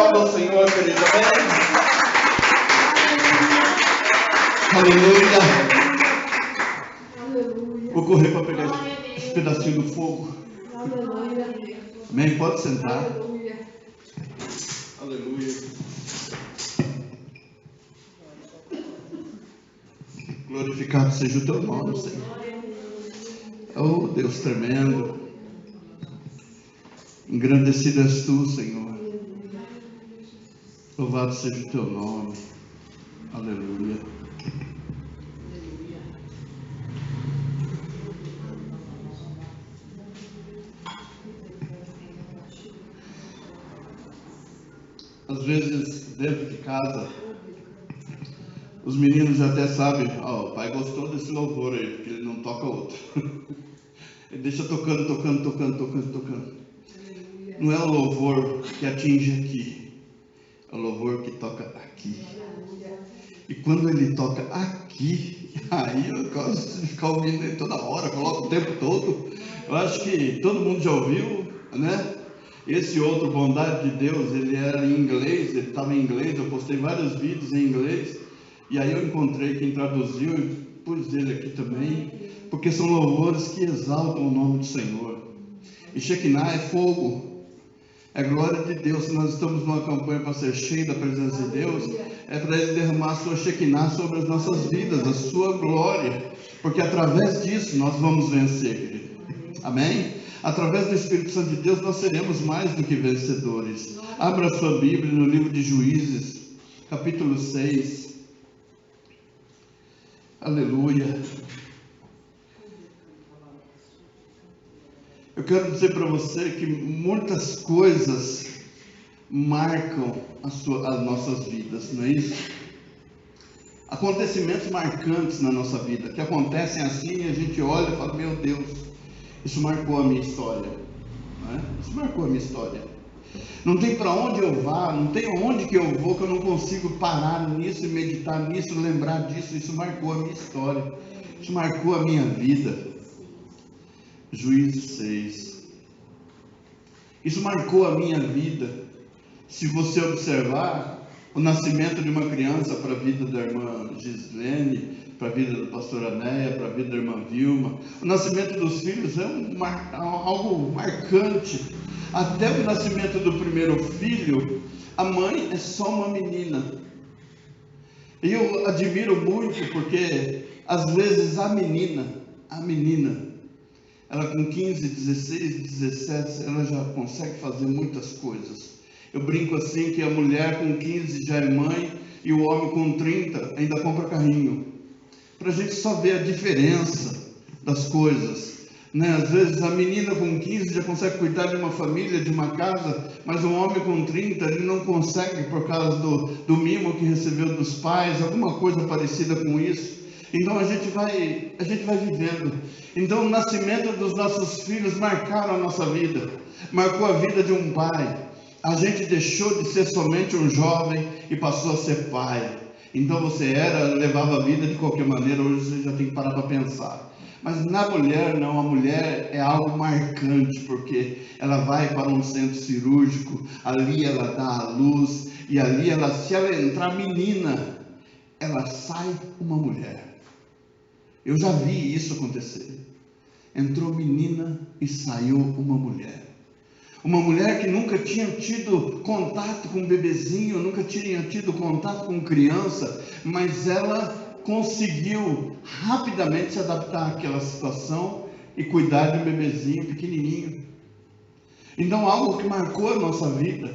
aplauda o Senhor, querido. Amém? Aleluia. Vou correr para pegar esse pedacinho do fogo. Amém? Pode sentar. Aleluia. Glorificado seja o teu nome, Senhor. Oh, Deus tremendo. Engrandecido és tu, Senhor. Louvado seja o teu nome. Aleluia. Às vezes, dentro de casa, os meninos até sabem, o pai gostou desse louvor aí, porque ele não toca outro. Ele deixa tocando. Não é o louvor que atinge aqui, é o louvor que toca aqui. E quando ele toca aqui, aí eu gosto de ficar ouvindo ele toda hora, coloco o tempo todo. Eu acho que todo mundo já ouviu, né? Esse outro, Bondade de Deus, ele era em inglês, ele estava em inglês, eu postei vários vídeos em inglês, e aí eu encontrei quem traduziu e pus ele aqui também, porque são louvores que exaltam o nome do Senhor. E Shekinah é fogo, é glória de Deus. Se nós estamos numa campanha para ser cheio da presença de Deus, é para Ele derramar a sua Shekinah sobre as nossas vidas, a sua glória, porque através disso nós vamos vencer, querido. Amém? Através do Espírito Santo de Deus nós seremos mais do que vencedores. Abra a sua Bíblia no livro de Juízes, capítulo 6. Aleluia. Eu quero dizer para você que muitas coisas marcam as nossas vidas, não é isso? Acontecimentos marcantes na nossa vida, que acontecem assim e a gente olha e fala, meu Deus, isso marcou a minha história, não é? Isso marcou a minha história. Não tem para onde eu vá, não tem onde que eu vou que eu não consigo parar nisso e meditar nisso, lembrar disso. Isso marcou a minha história, isso marcou a minha vida. Juízes 6. Isso marcou a minha vida. Se você observar o nascimento de uma criança para a vida da irmã Gislene, para a vida da pastora Néia, para a vida da irmã Vilma, o nascimento dos filhos é algo marcante. Até o nascimento do primeiro filho, a mãe é só uma menina. E eu admiro muito porque às vezes a menina, ela com 15, 16, 17, ela já consegue fazer muitas coisas. Eu brinco assim que a mulher com 15 já é mãe e o homem com 30 ainda compra carrinho. Para a gente só ver a diferença das coisas, né? Às vezes a menina com 15 já consegue cuidar de uma família, de uma casa, mas o homem com 30 ele não consegue por causa do mimo que recebeu dos pais, alguma coisa parecida com isso. Então a gente vai vivendo. Então o nascimento dos nossos filhos marcaram a nossa vida, marcou a vida de um pai. A gente deixou de ser somente um jovem e passou a ser pai. Então você levava a vida de qualquer maneira, hoje você já tem que parar para pensar. Mas na mulher não, a mulher é algo marcante, porque ela vai para um centro cirúrgico, ali ela dá a luz, e ali se ela entrar menina, ela sai uma mulher. Eu já vi isso acontecer. Entrou menina e saiu uma mulher. Uma mulher que nunca tinha tido contato com um bebezinho, nunca tinha tido contato com criança, mas ela conseguiu rapidamente se adaptar àquela situação e cuidar de um bebezinho pequenininho. Então, algo que marcou a nossa vida,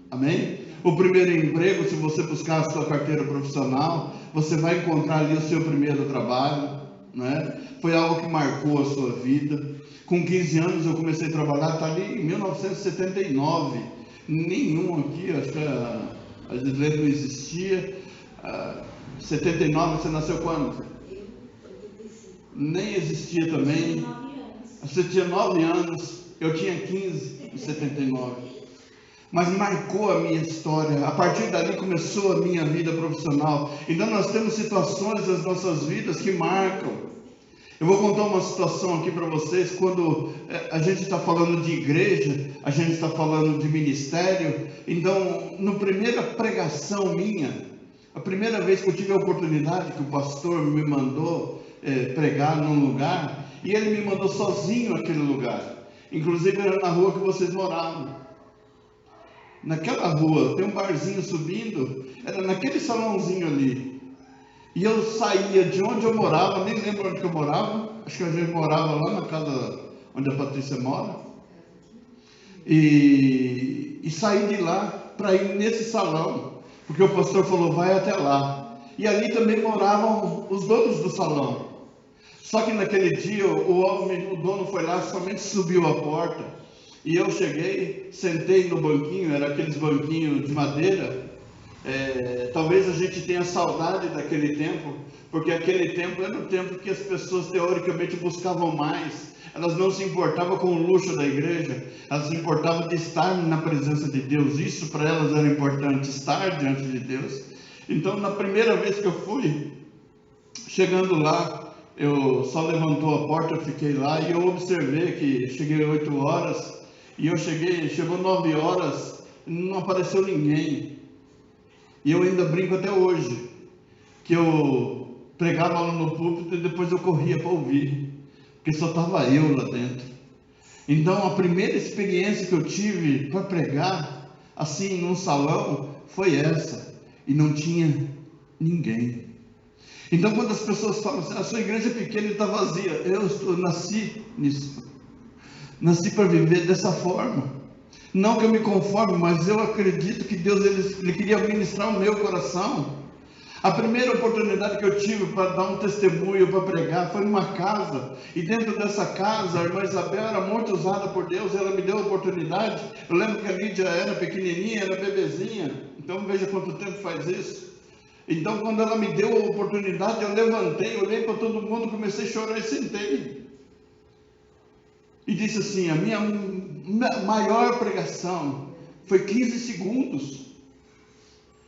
amém? O primeiro emprego, se você buscar a sua carteira profissional, você vai encontrar ali o seu primeiro trabalho, né? Foi algo que marcou a sua vida. Com 15 anos eu comecei a trabalhar, está ali em 1979, nenhum aqui, acho que a Gislene não existia. 79, você nasceu quando? Eu, 85. Nem existia também. Você tinha 9 anos, eu tinha 15 em 79. Mas marcou a minha história. A partir dali começou a minha vida profissional. Então nós temos situações das nossas vidas que marcam. Eu vou contar uma situação aqui para vocês. Quando a gente está falando de igreja, a gente está falando de ministério. Então, na primeira pregação minha, a primeira vez que eu tive a oportunidade, que o pastor me mandou pregar num lugar, e ele me mandou sozinho naquele lugar. Inclusive era na rua que vocês moravam. Naquela rua, tem um barzinho subindo, era naquele salãozinho ali. E eu saía de onde eu morava, nem lembro onde que eu morava, acho que a gente morava lá na casa onde a Patrícia mora. E saí de lá para ir nesse salão, porque o pastor falou, vai até lá. E ali também moravam os donos do salão. Só que naquele dia o dono foi lá, somente subiu a porta. E eu cheguei, sentei no banquinho, era aqueles banquinhos de madeira. Talvez a gente tenha saudade daquele tempo, porque aquele tempo era o tempo que as pessoas teoricamente buscavam mais. Elas não se importavam com o luxo da igreja, elas se importavam de estar na presença de Deus. Isso para elas era importante, estar diante de Deus. Então, na primeira vez que eu fui, chegando lá, eu só levantou a porta, eu fiquei lá e eu observei que cheguei 8 horas, e chegou 9 horas, não apareceu ninguém. E eu ainda brinco até hoje, que eu pregava lá no púlpito e depois eu corria para ouvir, porque só estava eu lá dentro. Então a primeira experiência que eu tive para pregar, assim, num salão, foi essa, e não tinha ninguém. Então quando as pessoas falam assim, a sua igreja é pequena e está vazia, eu nasci nisso, nasci para viver dessa forma. Não que eu me conforme, mas eu acredito que Deus ele queria ministrar o meu coração. A primeira oportunidade que eu tive para dar um testemunho, para pregar, foi numa casa. E dentro dessa casa, a irmã Isabel era muito usada por Deus, ela me deu a oportunidade. Eu lembro que a Lídia era pequenininha, era bebezinha. Então veja quanto tempo faz isso. Então quando ela me deu a oportunidade, eu levantei, olhei para todo mundo, comecei a chorar e sentei. E disse assim, a minha maior pregação foi 15 segundos.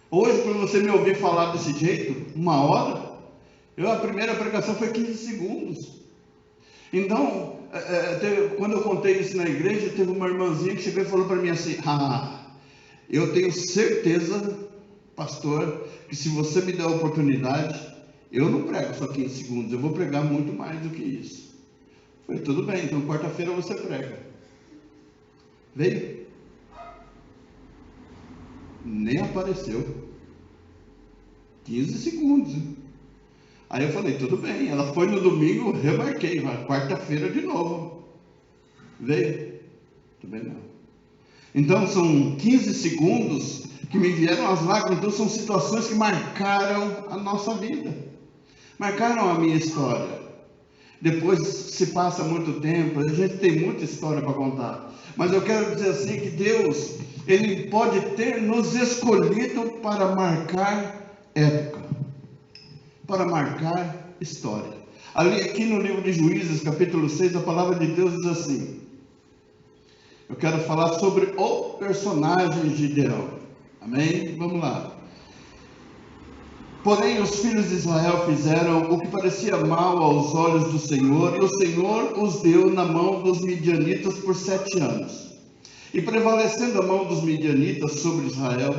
Hoje, para você me ouvir falar desse jeito, 1 hora, a primeira pregação foi 15 segundos. Então, quando eu contei isso na igreja, teve uma irmãzinha que chegou e falou para mim assim, eu tenho certeza, pastor, que se você me der a oportunidade, eu não prego só 15 segundos, eu vou pregar muito mais do que isso. Eu falei, tudo bem, então quarta-feira você prega. Veio? Nem apareceu. 15 segundos. Aí eu falei, tudo bem. Ela foi no domingo, remarquei, quarta-feira de novo. Veio? Também não. Então são 15 segundos que me vieram as lágrimas. Então são situações que marcaram a nossa vida, marcaram a minha história. Depois se passa muito tempo, a gente tem muita história para contar. Mas eu quero dizer assim que Deus, Ele pode ter nos escolhido para marcar época, para marcar história. Ali aqui no livro de Juízes, capítulo 6, a palavra de Deus diz assim. Eu quero falar sobre o personagem Gideão. Amém? Vamos lá. Porém, os filhos de Israel fizeram o que parecia mal aos olhos do Senhor, e o Senhor os deu na mão dos midianitas por 7 anos. E prevalecendo a mão dos midianitas sobre Israel,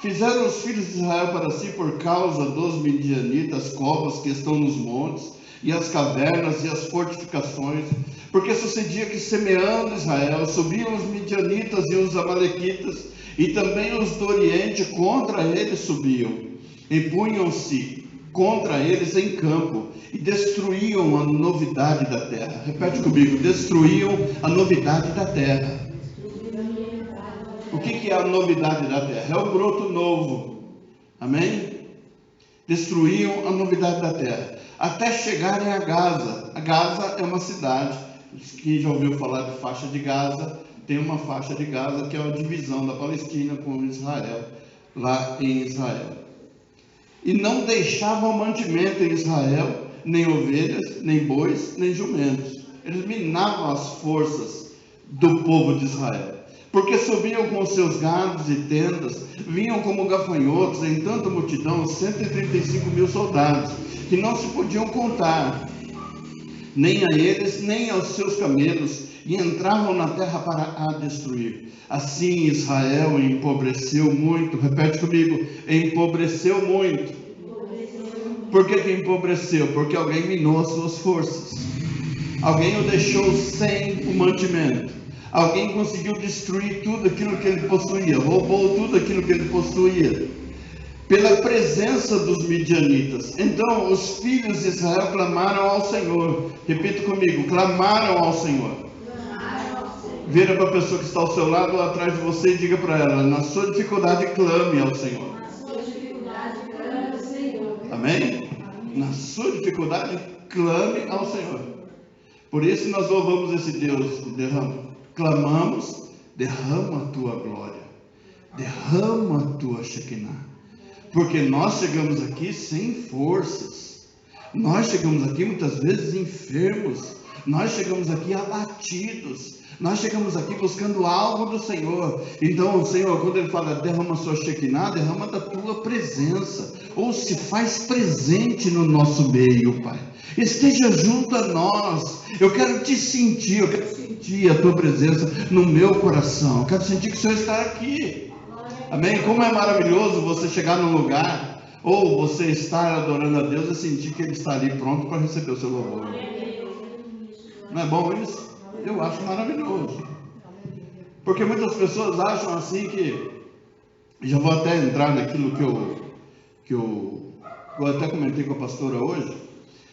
fizeram os filhos de Israel para si, por causa dos midianitas, covas que estão nos montes, e as cavernas e as fortificações, porque sucedia que, semeando Israel, subiam os midianitas e os amalequitas, e também os do Oriente contra eles subiam. E punham-se contra eles em campo, e destruíam a novidade da terra. Repete comigo, destruíam a novidade da terra. O que é a novidade da terra? É o broto novo. Amém? Destruíam a novidade da terra, até chegarem a Gaza. A Gaza é uma cidade, quem já ouviu falar de faixa de Gaza, tem uma faixa de Gaza que é a divisão da Palestina com Israel, lá em Israel. E não deixavam mantimento em Israel, nem ovelhas, nem bois, nem jumentos. Eles minavam as forças do povo de Israel, porque subiam com seus gados e tendas, vinham como gafanhotos em tanta multidão, 135 mil soldados, que não se podiam contar. nem a eles, nem aos seus camelos, e entravam na terra para a destruir. Assim Israel empobreceu muito. Repete comigo: empobreceu muito. Por que empobreceu? Porque alguém minou as suas forças. Alguém o deixou sem o mantimento. Alguém conseguiu destruir tudo aquilo que ele possuía, roubou tudo aquilo que ele possuía, pela presença dos midianitas. Então os filhos de Israel clamaram ao Senhor. Repita comigo: clamaram ao Senhor. Vira para a pessoa que está ao seu lado ou atrás de você e diga para ela: na sua dificuldade, clame ao Senhor. Na sua dificuldade, clame ao Senhor. Amém? Na sua dificuldade, clame ao Senhor. Por isso nós louvamos esse Deus. Clamamos: derrama a tua glória, derrama a tua Shekinah. Porque nós chegamos aqui sem forças. Nós chegamos aqui muitas vezes enfermos. Nós chegamos aqui abatidos. Nós chegamos aqui buscando algo do Senhor. Então o Senhor, quando Ele fala derrama a sua Shekinah, derrama da tua presença. Ou se faz presente no nosso meio, Pai. Esteja junto a nós. Eu quero te sentir, eu quero sentir a tua presença no meu coração. Eu quero sentir que o Senhor está aqui. Amém? Como é maravilhoso você chegar num lugar, ou você estar adorando a Deus e sentir que Ele está ali pronto para receber o seu louvor. Não é bom isso? Eu acho maravilhoso. Porque muitas pessoas acham assim que... Já vou até entrar naquilo que eu até comentei com a pastora hoje.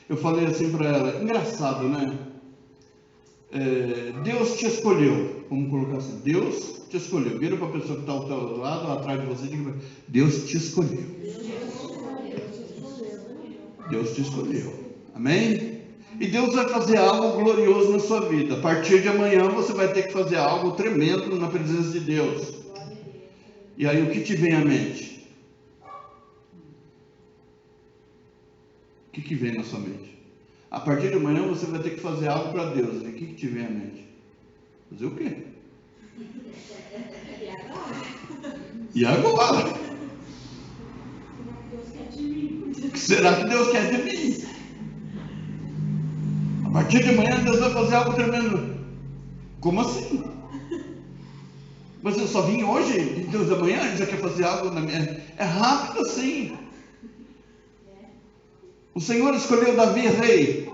Eu falei assim para ela: engraçado, né? Deus te escolheu. Vamos colocar assim: Deus te escolheu. Vira para a pessoa que está ao teu lado ou atrás de você e diga: Deus te escolheu. Deus te escolheu. Amém? E Deus vai fazer algo glorioso na sua vida. A partir de amanhã você vai ter que fazer algo tremendo na presença de Deus. E aí o que te vem à mente? O que vem na sua mente? A partir de amanhã você vai ter que fazer algo para Deus. E o que te vem à mente? Fazer o quê? E agora? O que será que Deus quer de mim? A partir de amanhã Deus vai fazer algo tremendo. Como assim? Mas eu só vim hoje, e Deus amanhã Ele já quer fazer algo na minha... É rápido assim. O Senhor escolheu Davi rei,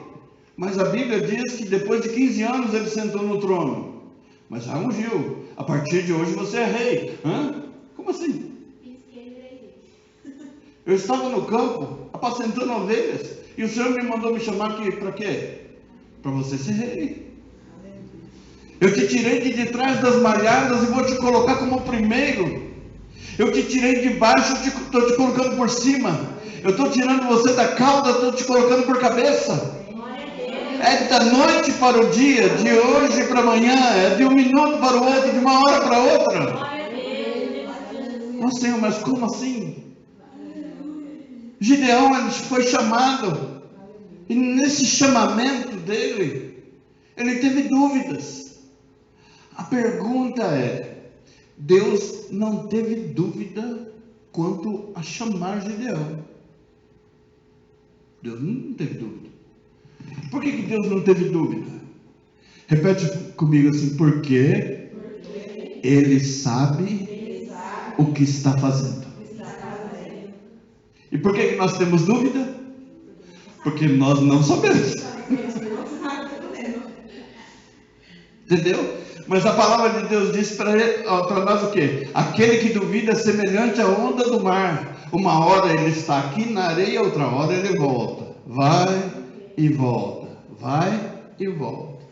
mas a Bíblia diz que depois de 15 anos ele sentou no trono. Mas já ungiu. A partir de hoje você é rei. Hã? Como assim? Eu estava no campo, apacentando ovelhas, e o Senhor me mandou me chamar aqui para quê? Para você ser rei. Eu te tirei de trás das malhadas e vou te colocar como o primeiro. Eu te tirei de baixo, estou te colocando por cima. Eu estou tirando você da cauda, estou te colocando por cabeça. É da noite para o dia, de hoje para amanhã, é de um minuto para o outro, de uma hora para outra. Não, Senhor, mas como assim? Gideão, ele foi chamado, e nesse chamamento dele, ele teve dúvidas. A pergunta é: Deus não teve dúvida quanto a chamar Gideão. Deus não teve dúvida. Por que Deus não teve dúvida? Repete comigo assim: porque Ele sabe o que está fazendo. E por que nós temos dúvida? Porque nós não sabemos. Entendeu? Mas a palavra de Deus diz para nós o quê? Aquele que duvida é semelhante à onda do mar. Uma hora ele está aqui na areia, outra hora ele volta. Vai e volta. Vai e volta.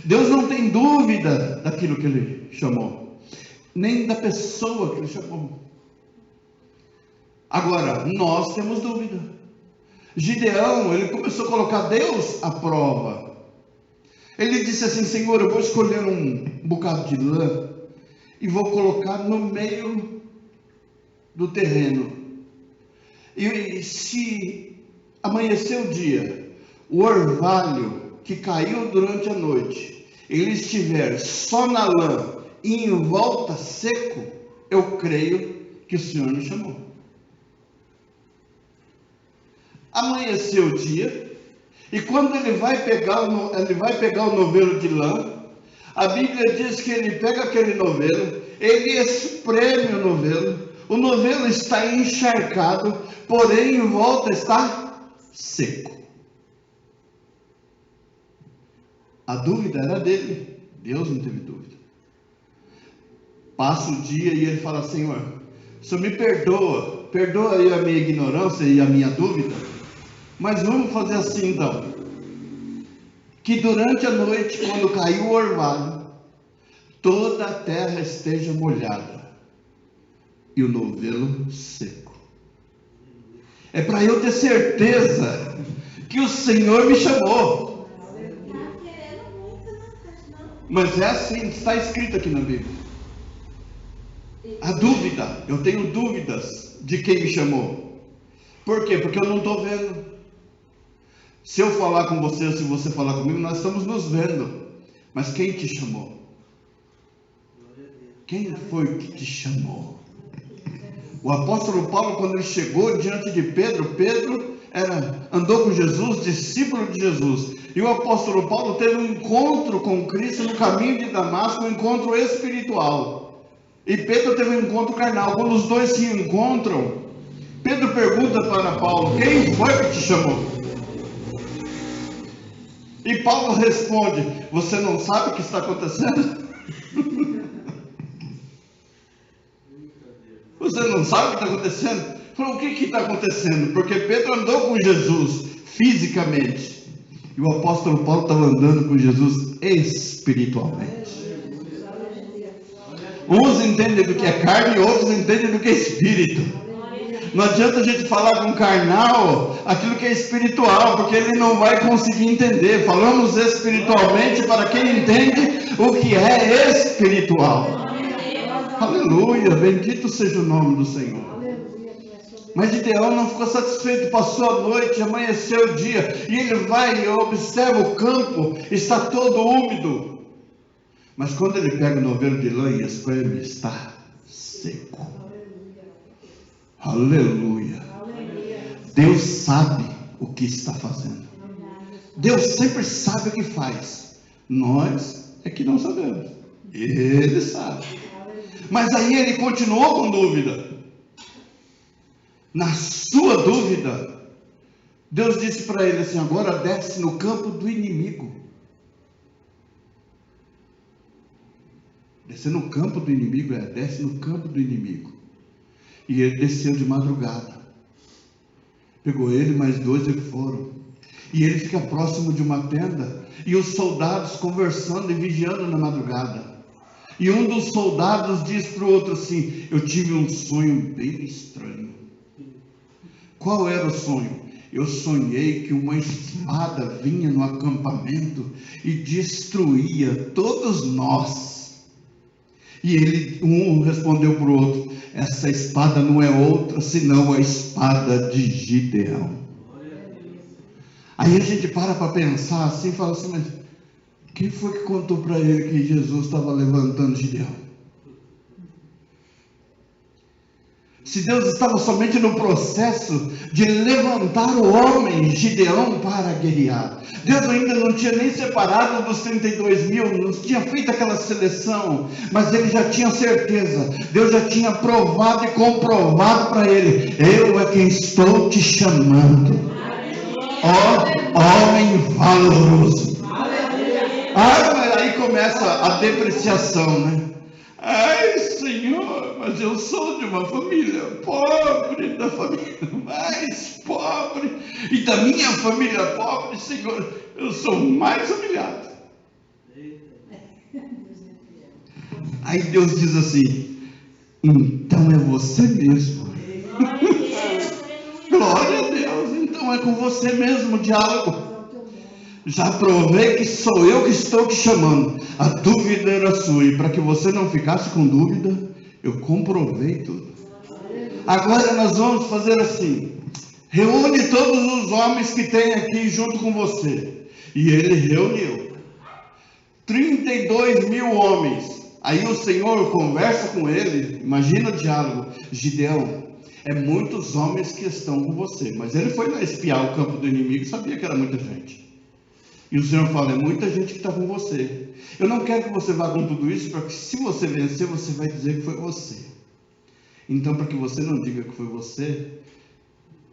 Deus não tem dúvida daquilo que Ele chamou. Nem da pessoa que Ele chamou. Agora, nós temos dúvida. Gideão, ele começou a colocar Deus à prova. Ele disse assim: Senhor, eu vou escolher um bocado de lã e vou colocar no meio do terreno. E se amanhecer o dia, o orvalho que caiu durante a noite, ele estiver só na lã e em volta seco, eu creio que o Senhor me chamou. Amanheceu o dia, E quando ele vai pegar o novelo de lã, a Bíblia diz que ele pega aquele novelo, ele espreme o novelo está encharcado, porém em volta está seco. A dúvida era dele, Deus não teve dúvida. Passa o dia e ele fala: Senhor, o Senhor me perdoa aí a minha ignorância e a minha dúvida, mas vamos fazer assim então, que durante a noite, quando caiu o orvalho, toda a terra esteja molhada e o novelo seco. É para eu ter certeza que o Senhor me chamou. Mas é assim, está escrito aqui na Bíblia. A dúvida, eu tenho dúvidas de quem me chamou. Por quê? Porque eu não estou vendo. Se eu falar com você, se você falar comigo, nós estamos nos vendo. Mas quem te chamou? Quem foi que te chamou? O apóstolo Paulo, quando ele chegou diante de Pedro andou com Jesus, discípulo de Jesus. E o apóstolo Paulo teve um encontro com Cristo no caminho de Damasco, um encontro espiritual. E Pedro teve um encontro carnal. Quando os dois se encontram, Pedro pergunta para Paulo: quem foi que te chamou? E Paulo responde: você não sabe o que está acontecendo? Você não sabe o que está acontecendo? Falou: o que está acontecendo? Porque Pedro andou com Jesus fisicamente. E o apóstolo Paulo estava andando com Jesus espiritualmente. Uns entendem do que é carne e outros entendem do que é espírito. Não adianta a gente falar com carnal aquilo que é espiritual, porque ele não vai conseguir entender. Falamos espiritualmente para quem entende o que é espiritual. Aleluia, bendito seja o nome do Senhor. Mas Gideão não ficou satisfeito, passou a noite, amanheceu o dia, e ele vai e observa o campo, está todo úmido. Mas quando ele pega o novelo de lã e espreme, está seco. Aleluia. Deus sabe o que está fazendo. Deus sempre sabe o que faz. Nós é que não sabemos. Ele sabe. Mas aí ele continuou com dúvida. Na sua dúvida, Deus disse para ele assim: agora desce no campo do inimigo. Descer no campo do inimigo desce no campo do inimigo. E ele desceu de madrugada. Pegou ele, mais dois e foram. E ele fica próximo de uma tenda, e os soldados conversando e vigiando na madrugada. E um dos soldados diz para o outro assim: eu tive um sonho bem estranho. Qual era o sonho? Eu sonhei que uma espada vinha no acampamento e destruía todos nós. E um respondeu para o outro: essa espada não é outra senão a espada de Gideão. Aí a gente para pensar assim, fala assim: mas quem foi que contou para ele que Jesus estava levantando Gideão? Se Deus estava somente no processo de levantar o homem Gideão para guerrear, Deus ainda não tinha nem separado dos 32 mil, não tinha feito aquela seleção, mas ele já tinha certeza, Deus já tinha provado e comprovado para ele: eu é quem estou te chamando, ó homem valoroso. Aí começa a depreciação, né? Ai, Senhor, mas eu sou de uma família pobre, da família mais pobre, e da minha família pobre, Senhor, eu sou mais humilhado. Aí Deus diz assim: então é você mesmo. Glória a Deus, então é com você mesmo o diálogo. Já provei que sou eu que estou te chamando. A dúvida era sua, e para que você não ficasse com dúvida, eu comprovei tudo. Agora nós vamos fazer assim: reúne todos os homens que tem aqui junto com você. E ele reuniu 32 mil homens. Aí o Senhor conversa com ele. Imagina o diálogo: Gideão, é muitos homens que estão com você. Mas ele foi lá espiar o campo do inimigo e sabia que era muita gente. E o Senhor fala, é muita gente que está com você. Eu não quero que você vá com tudo isso, para que se você vencer, você vai dizer que foi você. Então, para que você não diga que foi você,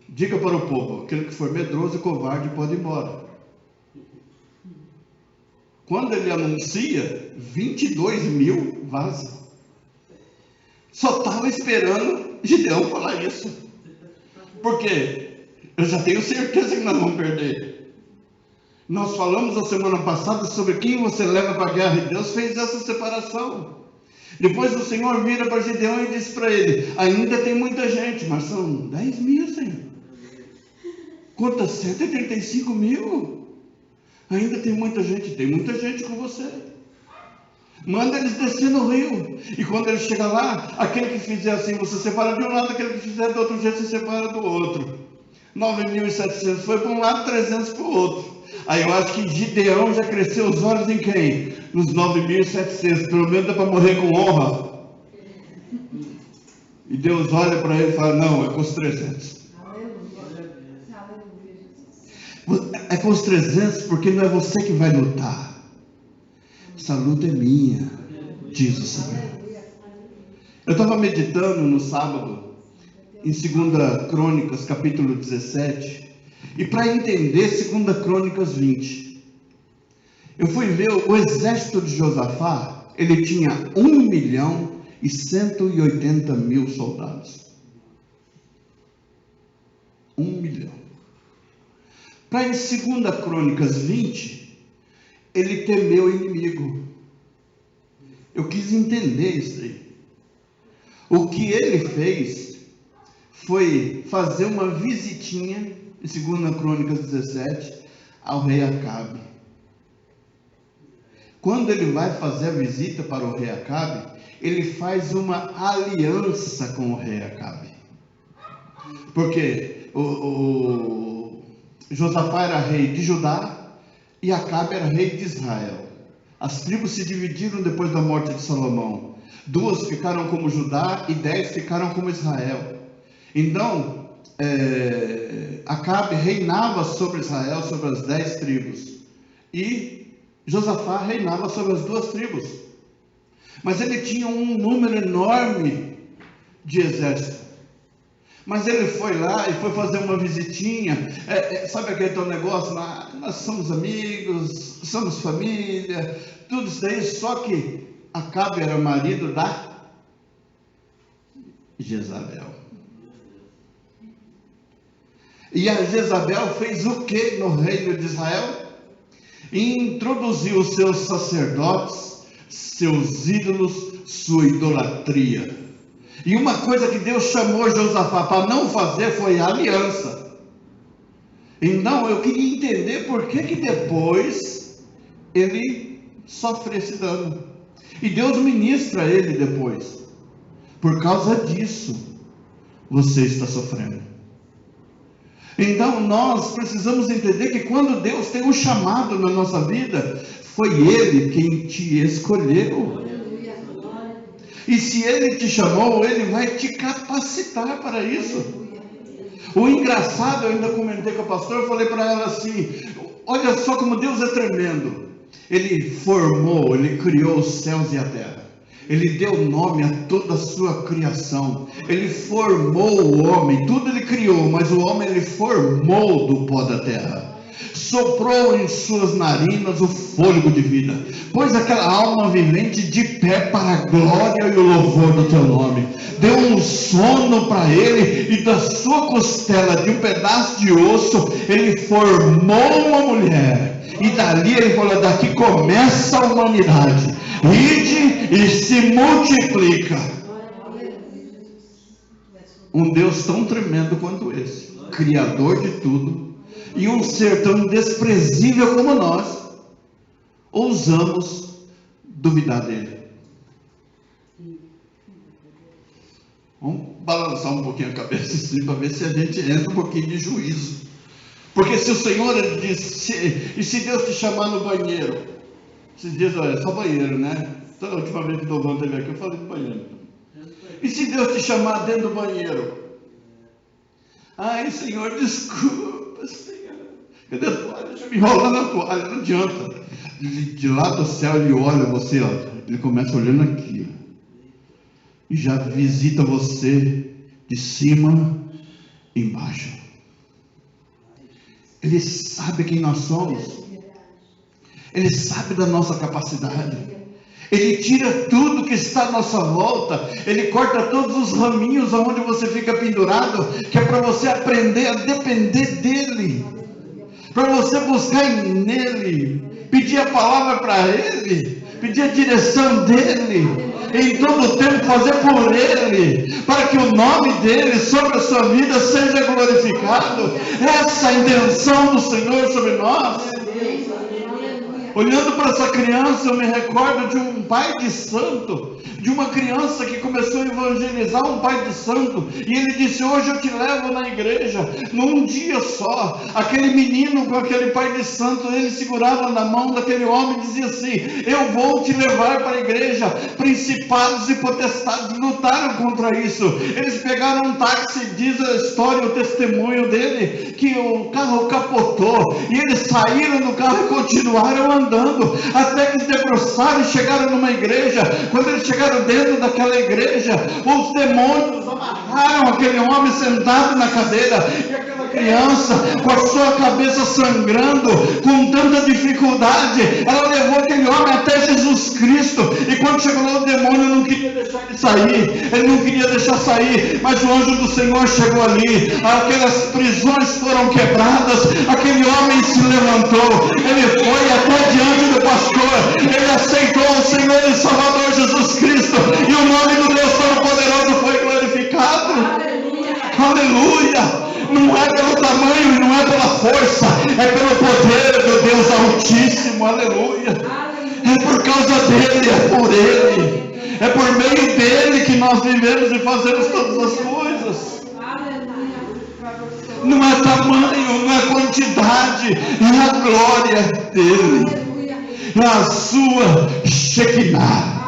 diga para o povo, aquele que for medroso e covarde pode ir embora. Quando ele anuncia, 22 mil vazam. Só estava esperando Gideão falar isso. Porque eu já tenho certeza que nós vamos perder. Nós falamos a semana passada sobre quem você leva para a guerra, e Deus fez essa separação. Depois o Senhor vira para Gideão e diz para ele, ainda tem muita gente, mas são 10 mil, Senhor. Quantas? 135 mil? Ainda tem muita gente com você. Manda eles descer no rio. E quando eles chegam lá, aquele que fizer assim, você separa de um lado, aquele que fizer do outro jeito, você separa do outro. 9.700 foi para um lado, 300 para o outro. Aí eu acho que Gideão já cresceu os olhos em quem? Nos 9.700. Pelo menos dá para morrer com honra. E Deus olha para ele e fala, não, é com os 300. É com os 300 porque não é você que vai lutar. Essa luta é minha, diz o Senhor. Eu estava meditando no sábado, em 2 Crônicas, capítulo 17. E para entender 2 Crônicas 20, eu fui ver o exército de Josafá. Ele tinha 1.180.000 soldados. 1 milhão. Para em 2 Crônicas 20, ele temeu o inimigo. Eu quis entender isso aí. O que ele fez foi fazer uma visitinha, em 2 Crônicas 17, ao rei Acabe. Quando ele vai fazer a visita para o rei Acabe, ele faz uma aliança com o rei Acabe. Porque Josafá era rei de Judá e Acabe era rei de Israel. As tribos se dividiram depois da morte de Salomão. 2 ficaram como Judá e 10 ficaram como Israel. Então, Acabe reinava sobre Israel, sobre as 10 tribos. E Josafá reinava sobre as 2 tribos. Mas ele tinha um número enorme de exército. Mas ele foi lá e foi fazer uma visitinha. Sabe aquele teu negócio? Nós somos amigos, somos família, tudo isso daí. Só que Acabe era marido da Jezabel. E a Jezabel fez o que no reino de Israel? Introduziu os seus sacerdotes, seus ídolos, sua idolatria. E uma coisa que Deus chamou Josafá para não fazer foi a aliança. Então eu queria entender por que depois ele sofre esse dano. E Deus ministra ele depois. Por causa disso, você está sofrendo. Então nós precisamos entender que quando Deus tem um chamado na nossa vida, foi Ele quem te escolheu. E se Ele te chamou, Ele vai te capacitar para isso. O engraçado, eu ainda comentei com a pastora, eu falei para ela assim, olha só como Deus é tremendo. Ele formou, Ele criou os céus e a terra. Ele deu nome a toda a sua criação. Ele formou o homem, tudo Ele criou, mas o homem Ele formou do pó da terra. Soprou em suas narinas o fôlego de vida, pôs aquela alma vivente de pé para a glória e o louvor do teu nome. Deu um sono para ele, e da sua costela, de um pedaço de osso, ele formou uma mulher. E dali ele falou, daqui começa a humanidade. Ide e se multiplica. Um Deus tão tremendo quanto esse, Criador de tudo, e um ser tão desprezível como nós, ousamos duvidar dele. Vamos balançar um pouquinho a cabeça assim, para ver se a gente entra um pouquinho de juízo. Porque se o Senhor disse, e se Deus te chamar no banheiro, esses dias, olha, só banheiro, né? Toda a última vez que o Dovão esteve aqui, eu falei do banheiro. E se Deus te chamar dentro do banheiro, Ai, Senhor, desculpa, Senhor. Cadê a toalha? Deixa eu me enrolar na toalha, não adianta. De lá do céu ele olha você, ó. Ele começa olhando aqui, ó. E já visita você de cima embaixo. Ele sabe quem nós somos. Ele sabe da nossa capacidade. Ele tira tudo que está à nossa volta. Ele corta todos os raminhos onde você fica pendurado, que é para você aprender a depender dele, para você buscar nele, pedir a palavra para ele, pedir a direção dele, em todo o tempo fazer por ele, para que o nome dele sobre a sua vida seja glorificado. Essa é a intenção do Senhor sobre nós. Olhando para essa criança, eu me recordo de um pai de santo, de uma criança que começou a evangelizar um pai de santo, e ele disse: hoje eu te levo na igreja, num dia só. Aquele menino com aquele pai de santo, ele segurava na mão daquele homem e dizia assim: eu vou te levar para a igreja. Principados e potestades lutaram contra isso. Eles pegaram um táxi, diz a história, o testemunho dele, que o carro capotou, e eles saíram do carro e continuaram andando, até que se debruçaram e chegaram numa igreja. Quando eles chegaram dentro daquela igreja, os demônios amarraram aquele homem sentado na cadeira, e aquela criança, com a sua cabeça sangrando, com tanta dificuldade, ela levou aquele homem até Jesus Cristo. E quando chegou lá, o demônio não queria deixar ele sair, ele não queria deixar sair, mas o anjo do Senhor chegou ali, aquelas prisões foram quebradas, aquele homem se levantou, ele foi até diante do pastor, ele aceitou o Senhor e Salvador Jesus Cristo, e o nome do Deus Todo-Poderoso foi glorificado. Aleluia! Não é pelo tamanho, não é pela força, é pelo poder do Deus Altíssimo. Aleluia! É por causa dele, é por ele, é por meio dele que nós vivemos e fazemos todas as coisas. Não é tamanho, não é quantidade, é a glória dele, é a sua Shekinah,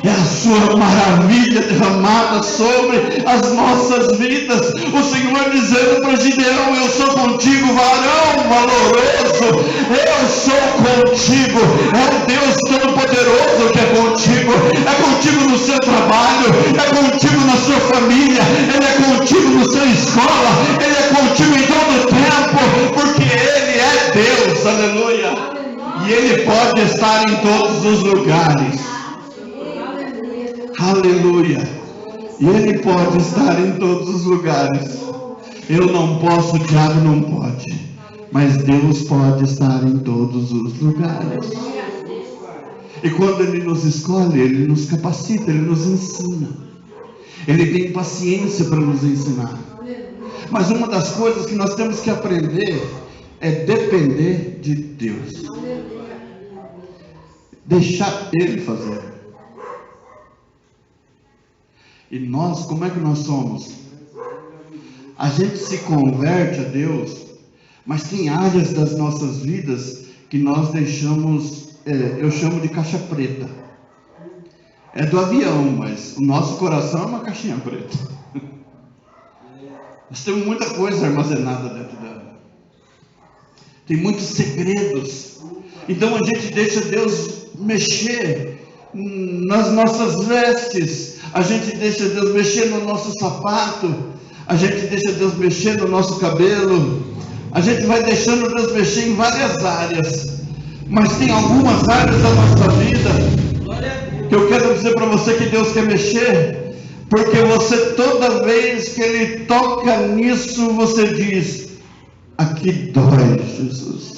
é a sua maravilha derramada sobre as nossas vidas. O Senhor dizendo para Gideão: eu sou contigo, varão valoroso, eu sou contigo. É o Deus Todo-Poderoso que é contigo no seu trabalho, é contigo na sua família, ele é contigo na sua escola, ele é contigo em todo o tempo, porque ele é Deus. Aleluia! E ele pode estar em todos os lugares. Aleluia! E ele pode estar em todos os lugares. Eu não posso, o diabo não pode, mas Deus pode estar em todos os lugares. E quando ele nos escolhe, ele nos capacita, ele nos ensina, ele tem paciência para nos ensinar. Mas uma das coisas que nós temos que aprender é depender de Deus, deixar ele fazer. E nós, como é que nós somos? A gente se converte a Deus, mas tem áreas das nossas vidas que nós deixamos, eu chamo de caixa preta. É do avião, mas o nosso coração é uma caixinha preta. Nós temos muita coisa armazenada dentro dela. Tem muitos segredos. Então a gente deixa Deus mexer nas nossas vestes, a gente deixa Deus mexer no nosso sapato, a gente deixa Deus mexer no nosso cabelo, a gente vai deixando Deus mexer em várias áreas, mas tem algumas áreas da nossa vida que eu quero dizer para você que Deus quer mexer, porque você, toda vez que Ele toca nisso, você diz: aqui dói, Jesus.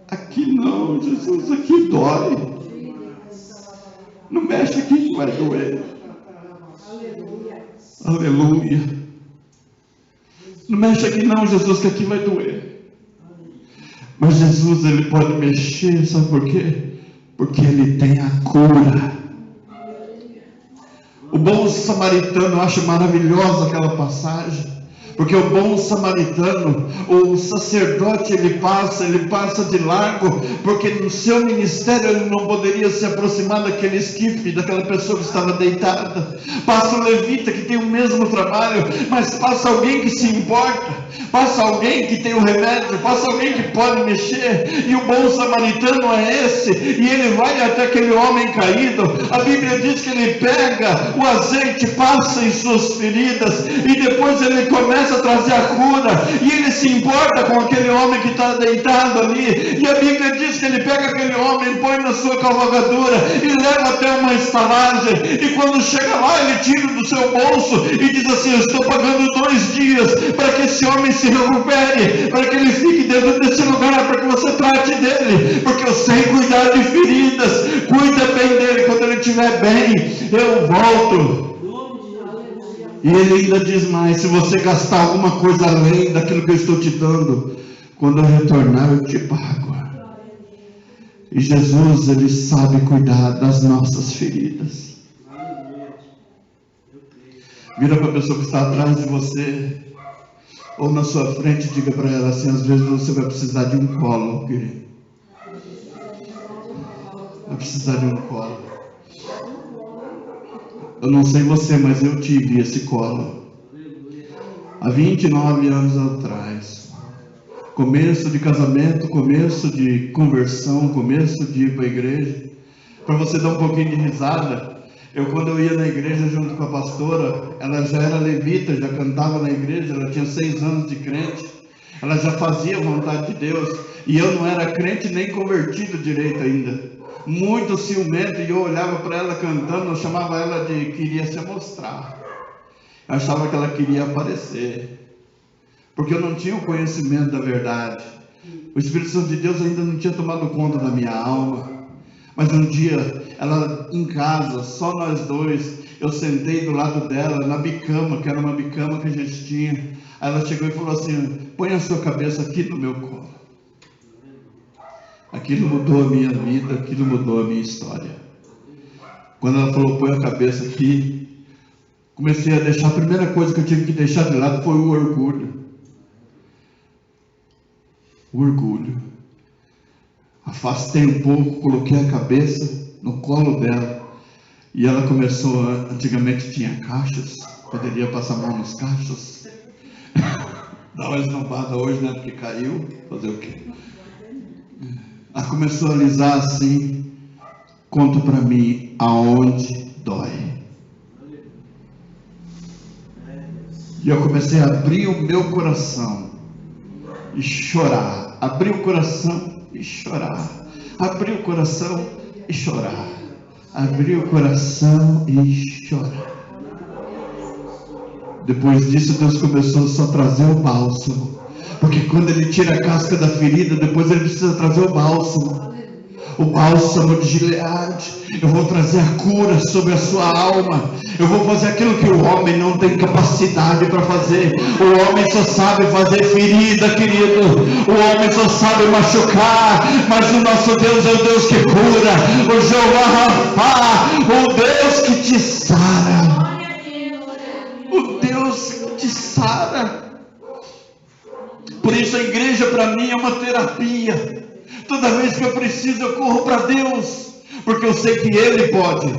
Aqui não, Jesus, aqui dói. Não mexe aqui que vai doer. Aleluia. Não mexe aqui não, Jesus, que aqui vai doer. Mas Jesus, Ele pode mexer, sabe por quê? Porque Ele tem a cura. O bom samaritano, eu acho maravilhosa aquela passagem, Porque o bom samaritano, o sacerdote, ele passa de largo, porque no seu ministério ele não poderia se aproximar daquele esquife, daquela pessoa que estava deitada. Passa o levita, que tem o mesmo trabalho, mas passa alguém que se importa, passa alguém que tem o remédio, passa alguém que pode mexer, e o bom samaritano é esse, e ele vai até aquele homem caído. A Bíblia diz que ele pega o azeite, passa em suas feridas, e depois ele começa a trazer a cura, e ele se importa com aquele homem que está deitado ali, e a Bíblia diz que ele pega aquele homem, põe na sua cavalgadura, e leva até uma estalagem, e quando chega lá, ele tira do seu bolso, e diz assim: eu estou pagando 2 dias, para que esse homem se recupere, para que ele fique dentro desse lugar, para que você trate dele, porque eu sei cuidar de feridas, cuida bem dele, quando ele estiver bem, eu volto. E ele ainda diz mais: se você gastar alguma coisa além daquilo que eu estou te dando, quando eu retornar eu te pago. E Jesus, ele sabe cuidar das nossas feridas. Vira para a pessoa que está atrás de você, ou na sua frente, diga para ela assim: às vezes você vai precisar de um colo, querido. Vai precisar de um colo. Eu não sei você, mas eu tive esse colo há 29 anos atrás. Começo de casamento, começo de conversão, começo de ir para a igreja. Para você dar um pouquinho de risada, quando eu ia na igreja junto com a pastora, ela já era levita, já cantava na igreja, ela tinha 6 anos de crente, ela já fazia a vontade de Deus, e eu não era crente nem convertido direito ainda. Muito ciumento, e eu olhava para ela cantando, eu chamava ela de queria se mostrar. Eu achava que ela queria aparecer, porque eu não tinha o conhecimento da verdade. O Espírito Santo de Deus ainda não tinha tomado conta da minha alma. Mas um dia, ela em casa, só nós dois, eu sentei do lado dela, na bicama, que era uma bicama que a gente tinha. Aí ela chegou e falou assim: põe a sua cabeça aqui no meu colo. Aquilo mudou a minha vida, aquilo mudou a minha história. Quando ela falou: põe a cabeça aqui, comecei a deixar, a primeira coisa que eu tive que deixar de lado foi o orgulho. O orgulho. Afastei um pouco, coloquei a cabeça no colo dela, e ela começou, antigamente tinha cachos, poderia passar a mão nos cachos, dá uma estampada hoje, né, porque caiu, fazer o quê? Ela começou a alisar assim: conta para mim aonde dói. E eu comecei a abrir o meu coração e chorar, abrir o coração e chorar, abrir o coração e chorar, abrir o coração e chorar. Depois disso, Deus começou só a trazer o bálsamo, porque quando ele tira a casca da ferida, depois ele precisa trazer o bálsamo de Gileade. Eu vou trazer a cura sobre a sua alma. Eu vou fazer aquilo que o homem não tem capacidade para fazer. O homem só sabe fazer ferida, querido. O homem só sabe machucar. Mas o nosso Deus é o Deus que cura. O Jeová Rafá, o Deus que te sara. O Deus que te sara. Por isso a igreja para mim é uma terapia. Toda vez que eu preciso, eu corro para Deus, porque eu sei que Ele pode.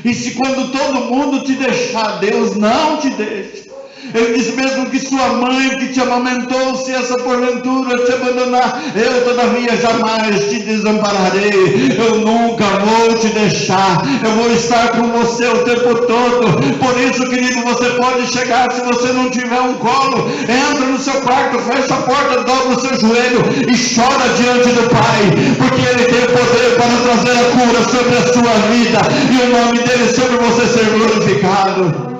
E se quando todo mundo te deixar, Deus não te deixa. Ele diz: mesmo que sua mãe que te amamentou, se essa porventura te abandonar, eu todavia jamais te desampararei. Eu nunca vou te deixar. Eu vou estar com você o tempo todo. Por isso, querido, você pode chegar, se você não tiver um colo, entra no seu quarto, fecha a porta, dobra o seu joelho e chora diante do Pai, porque Ele tem poder para trazer a cura sobre a sua vida, e o nome dEle sobre você ser glorificado.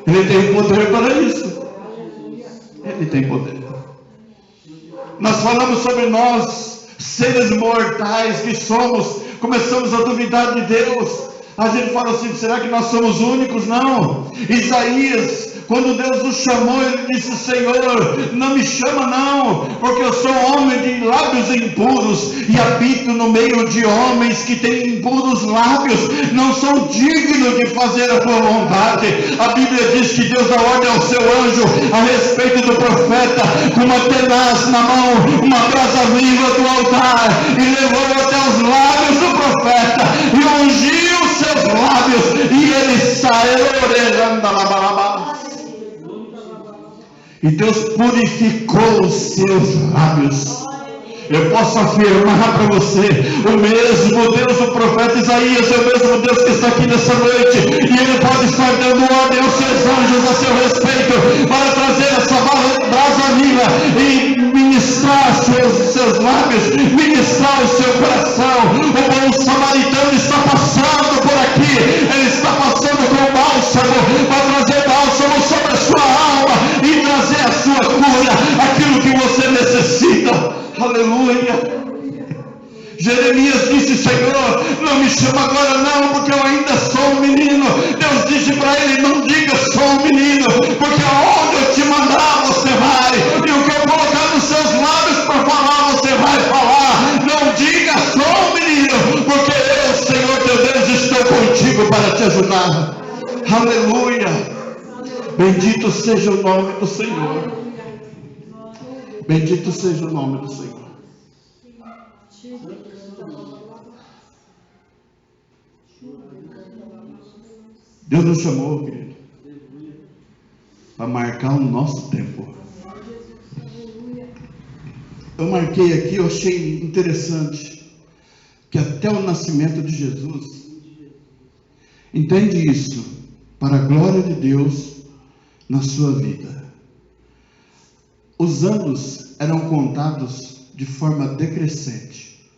Ele tem poder para isso. Ele tem poder. Nós falamos sobre nós, seres mortais que somos, começamos a duvidar de Deus. A gente fala assim: será que nós somos únicos? Não. Isaías Quando Deus o chamou, ele disse: Senhor, não me chama não, porque eu sou homem de lábios impuros e habito no meio de homens que têm impuros lábios, não sou digno de fazer a tua vontade. A Bíblia diz que Deus dá ordem ao seu anjo a respeito do profeta, com uma tenaz na mão, uma brasa viva do altar, e levou até os lábios do profeta e ungiu seus lábios, e ele saiu orando. E Deus purificou os seus lábios. Eu posso afirmar para você, o mesmo Deus do profeta Isaías é o mesmo Deus que está aqui nessa noite, e Ele pode estar dando ordem aos seus anjos a seu respeito, para trazer essa brasa viva e ministrar seus lábios, ministrar o seu coração. O bom samaritano está passando por aqui, ele está passando com bálsamo, para trazer bálsamo sobre a sua alma, e trazer a sua cura, aquilo que você necessita. Aleluia. Jeremias disse: Senhor, não me chama agora não, porque eu ainda sou um menino. Deus disse para ele: não diga sou um menino, porque aonde eu te mandar você vai, e o que eu colocar nos seus lábios para falar você vai falar. Não diga sou um menino, porque eu, Senhor teu Deus, estou contigo para te ajudar. Aleluia. Bendito seja o nome do Senhor. Bendito seja o nome do Senhor. Deus nos chamou, querido, para marcar o nosso tempo. Eu marquei aqui, eu achei interessante, que até o nascimento de Jesus, entende isso, para a glória de Deus na sua vida. Os anos eram contados de forma decrescente.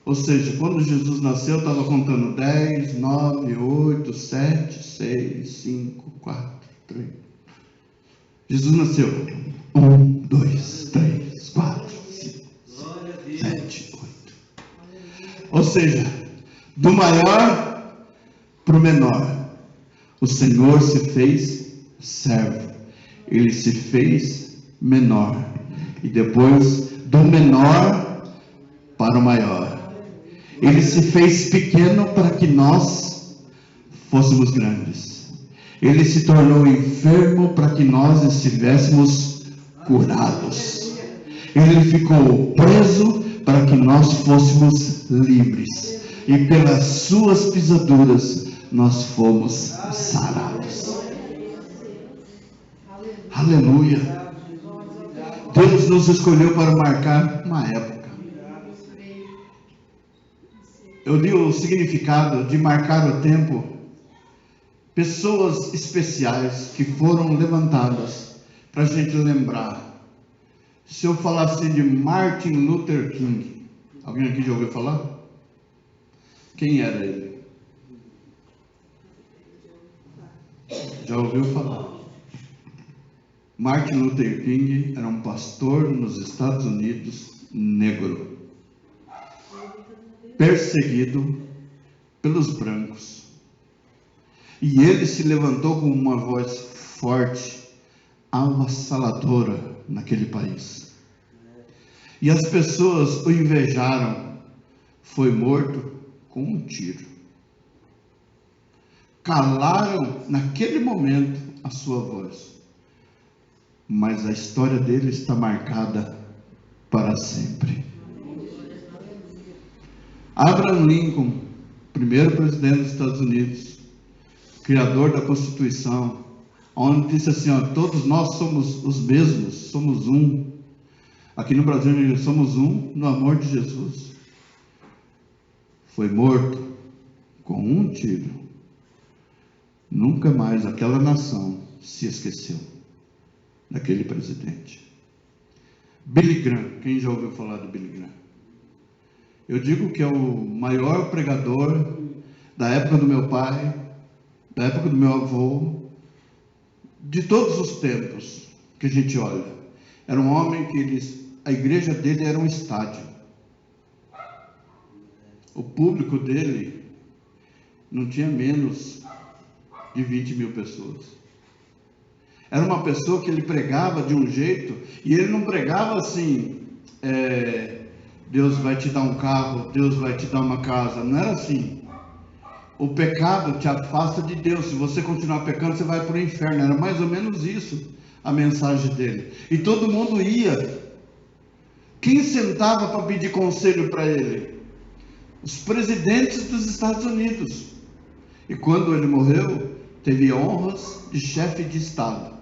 Ou seja, quando Jesus nasceu, estava contando 10, 9, 8, 7, 6, 5, 4, 3. Jesus nasceu 1, 2, 3, 4, 5, 7, 8. Ou seja, do maior para o menor, o Senhor se fez servo. Ele se fez menor, e depois do menor para o maior, ele se fez pequeno para que nós fôssemos grandes. Ele se tornou enfermo para que nós estivéssemos curados. Ele ficou preso para que nós fôssemos livres, e pelas suas pisaduras nós fomos sarados. Aleluia. Deus nos escolheu para marcar uma época. Eu li o significado de marcar o tempo. Pessoas especiais que foram levantadas para a gente lembrar. Se eu falasse de Martin Luther King, alguém aqui já ouviu falar? Quem era ele? Já ouviu falar? Martin Luther King era um pastor nos Estados Unidos, negro, perseguido pelos brancos, e ele se levantou com uma voz forte, avassaladora naquele país, e as pessoas o invejaram. Foi morto com um tiro. Calaram naquele momento a sua voz, mas a história dele está marcada para sempre. Abraham Lincoln, primeiro presidente dos Estados Unidos, criador da Constituição, onde disse assim: todos nós somos os mesmos, somos um. Aqui no Brasil somos um no amor de Jesus. Foi morto com um tiro. Nunca mais aquela nação se esqueceu daquele presidente. Billy Graham, quem já ouviu falar de Billy Graham? Eu digo que é o maior pregador da época do meu pai, da época do meu avô, de todos os tempos que a gente olha. Era um homem que a igreja dele era um estádio. O público dele não tinha menos de 20 mil pessoas. Era uma pessoa que ele pregava de um jeito, e ele não pregava assim, Deus vai te dar um carro, Deus vai te dar uma casa. Não era assim. O pecado te afasta de Deus. Se você continuar pecando, você vai para o inferno. Era mais ou menos isso a mensagem dele. E todo mundo ia. Quem sentava para pedir conselho para ele? Os presidentes dos Estados Unidos. E quando ele morreu, teve honras de chefe de Estado.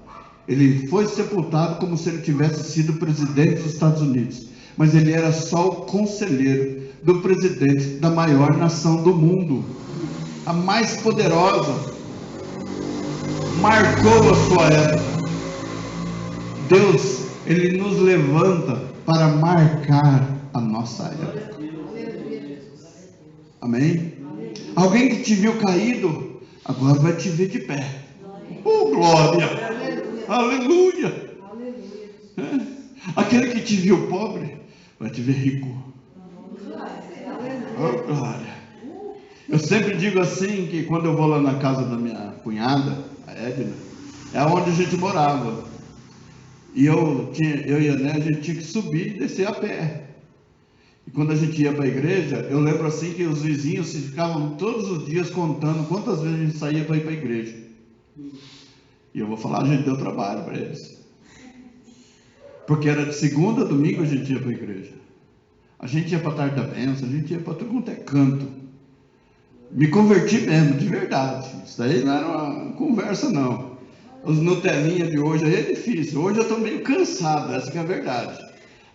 Ele foi sepultado como se ele tivesse sido presidente dos Estados Unidos. Mas ele era só o conselheiro do presidente da maior nação do mundo. A mais poderosa. Marcou a sua época. Deus, Ele nos levanta para marcar a nossa época. Amém? Alguém que te viu caído, agora vai te ver de pé. Oh, glória! Aleluia! Aquele que te viu pobre, vai te ver rico. Oh, glória! Eu sempre digo assim, que quando eu vou lá na casa da minha cunhada, a Edna, é onde a gente morava. E eu e a Né, a gente tinha que subir e descer a pé. E quando a gente ia para a igreja, eu lembro assim que os vizinhos ficavam todos os dias contando quantas vezes a gente saía para ir para a igreja. E eu vou falar, a gente deu trabalho para eles. Porque era de segunda a domingo a gente ia para a igreja. A gente ia para a tarde da bênção, a gente ia para tudo quanto é canto. Me converti mesmo, de verdade. Isso daí não era uma conversa, não. Os Nutelinha de hoje aí é difícil. Hoje eu estou meio cansado, essa que é a verdade.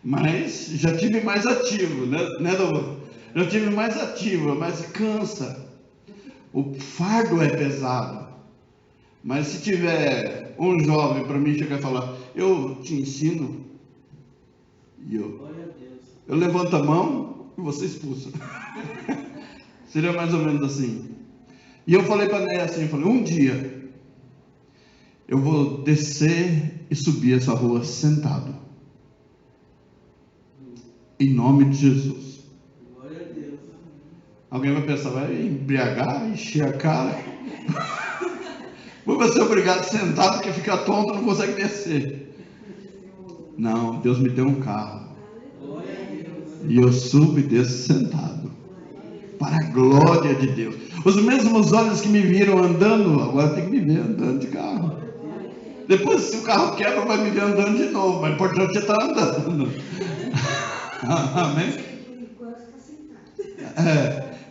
Mas já tive mais ativo, né, Dom? Já tive mais ativo, mas cansa. O fardo é pesado. Mas se tiver um jovem para mim chegar e falar, eu te ensino, e eu levanto a mão e você expulsa. Seria mais ou menos assim. E eu falei para a Néia assim, um dia eu vou descer e subir essa rua sentado. Em nome de Jesus. Glória a Deus. Alguém vai pensar, vai embriagar, encher a cara. Vai ser obrigado a sentar porque fica tonto, não consegue descer. Não, Deus me deu um carro. E eu subo e desço sentado. Para a glória de Deus. Os mesmos olhos que me viram andando, agora tem que me ver andando de carro. Depois, se o carro quebra, vai me ver andando de novo. Mas o importante é estar andando. Amém?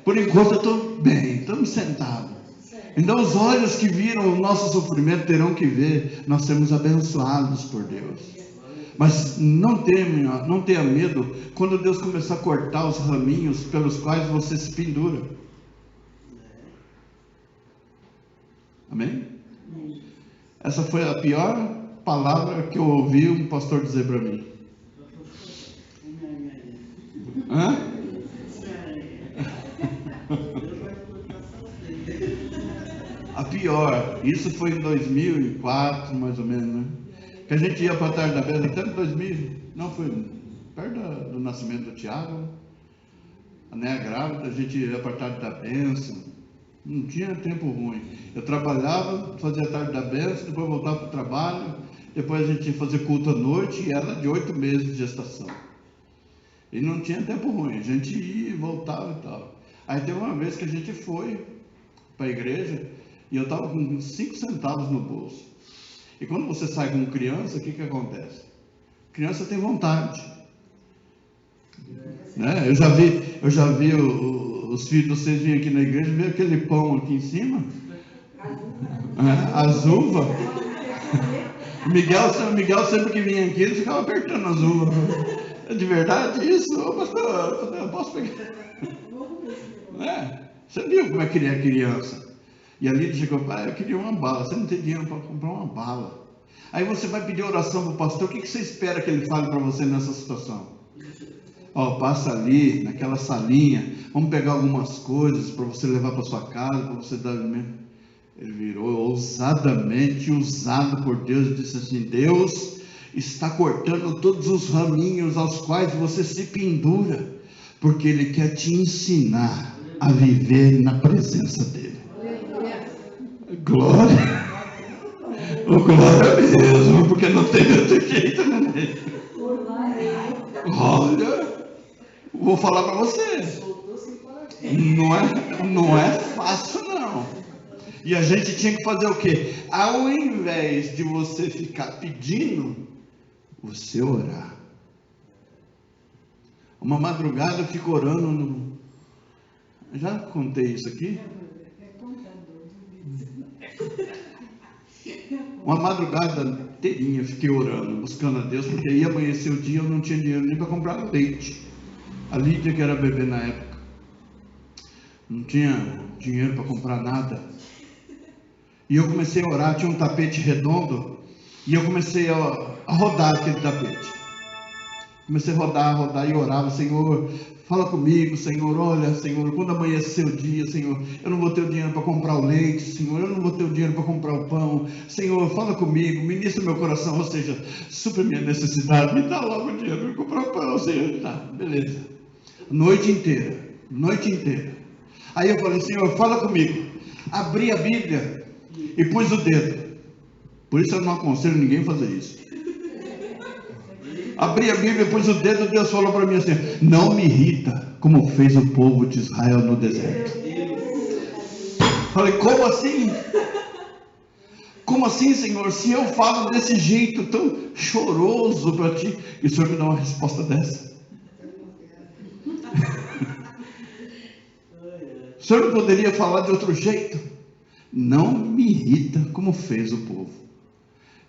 Por enquanto eu estou bem, estamos sentados. Então os olhos que viram o nosso sofrimento terão que ver, nós sermos abençoados por Deus. Mas não tenha medo quando Deus começar a cortar os raminhos pelos quais você se pendura. Amém? Essa foi a pior palavra que eu ouvi um pastor dizer para mim. Hã? A pior, isso foi em 2004, mais ou menos, né? Que a gente ia para a tarde da bênção, até em 2000, não, foi perto do nascimento do Tiago, a Néia grávida, a gente ia para a tarde da bênção, não tinha tempo ruim. Eu trabalhava, fazia a tarde da bênção, depois voltava para o trabalho, depois a gente ia fazer culto à noite, e era de 8 meses de gestação. E não tinha tempo ruim, a gente ia e voltava e tal. Aí teve uma vez que a gente foi para a igreja, e eu estava com 5 centavos no bolso. E quando você sai com criança, o que acontece? Criança tem vontade. Né? Eu já vi os filhos de vocês virem aqui na igreja, ver aquele pão aqui em cima. As uvas. Miguel sempre que vinha aqui, ele ficava apertando as uvas. É de verdade isso? Ô, pastor, eu posso pegar? Você viu como é que ele é criança? E ali ele chegou, pai, eu queria uma bala. Você não tem dinheiro para comprar uma bala. Aí você vai pedir oração para o pastor. O que você espera que ele fale para você nessa situação? Passa ali, naquela salinha. Vamos pegar algumas coisas para você levar para sua casa, para você dar alimento. Ele virou ousadamente usado por Deus e disse assim, Deus está cortando todos os raminhos aos quais você se pendura, porque Ele quer te ensinar a viver na presença dEle. Glória! Oh, glória mesmo, porque não tem outro jeito, né? Olha, vou falar para você, não é fácil não. E a gente tinha que fazer o quê? Ao invés de você ficar pedindo, você orar. Uma madrugada eu fico orando Já contei isso aqui? Uma madrugada inteirinha fiquei orando, buscando a Deus, porque ia amanhecer o dia, eu não tinha dinheiro nem para comprar leite. A Lídia, que era bebê na época, não tinha dinheiro para comprar nada. E eu comecei a orar, tinha um tapete redondo, e eu comecei a rodar aquele tapete. Comecei a rodar e orava: Senhor, fala comigo, Senhor, olha, Senhor, quando amanhecer o dia, Senhor, eu não vou ter o dinheiro para comprar o leite, Senhor, eu não vou ter o dinheiro para comprar o pão, Senhor, fala comigo, ministra meu coração, ou seja, supra minha necessidade, me dá logo o dinheiro para comprar o pão, Senhor. Tá, beleza. Noite inteira. Aí eu falei: Senhor, fala comigo. Abri a Bíblia e pus o dedo. Por isso eu não aconselho ninguém a fazer isso. Abri a Bíblia e pus o dedo. Deus falou para mim assim: não me irrita como fez o povo de Israel no deserto. Falei: como assim? Como assim, Senhor? Se eu falo desse jeito tão choroso para ti, e o Senhor me dá uma resposta dessa? O Senhor não poderia falar de outro jeito? Não me irrita como fez o povo.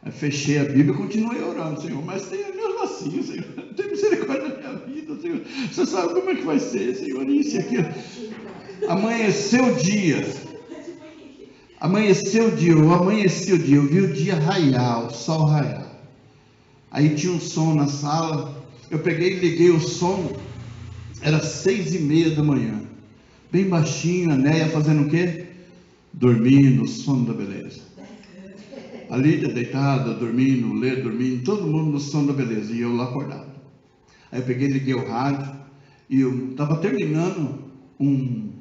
Aí fechei a Bíblia e continuei orando: Senhor, mas tenha mesmo assim, Senhor, tem misericórdia da minha vida, Senhor, você sabe como é que vai ser, Senhor, isso e aquilo. Amanheceu o dia, eu vi o dia raiar, o sol raiar. Aí tinha um som na sala, eu peguei e liguei o som, era 6:30 da manhã, bem baixinho, a Néia fazendo o quê? Dormindo, sono da beleza. A Lídia deitada, dormindo, o Lê dormindo, todo mundo no sono da beleza, e eu lá acordado. Aí eu peguei, liguei o rádio, e eu estava terminando um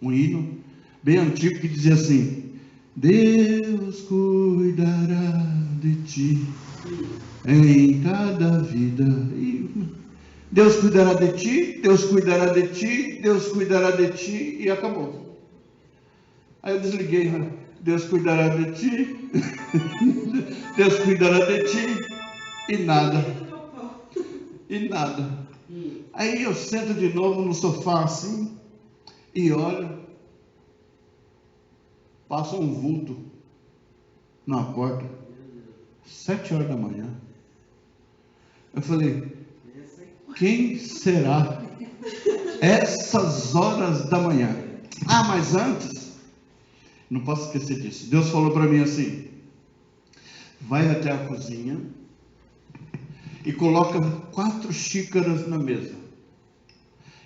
hino bem antigo que dizia assim: Deus cuidará de ti em cada vida. E Deus cuidará de ti, Deus cuidará de ti, Deus cuidará de ti, e acabou. Aí eu desliguei, né? Deus cuidará de ti, Deus cuidará de ti, e nada. Aí eu sento de novo no sofá assim, e olho, passa um vulto na porta, 7h da manhã. Eu falei: quem será essas horas da manhã? Ah, mas antes, não posso esquecer disso, Deus falou para mim assim: vai até a cozinha e coloca 4 xícaras na mesa.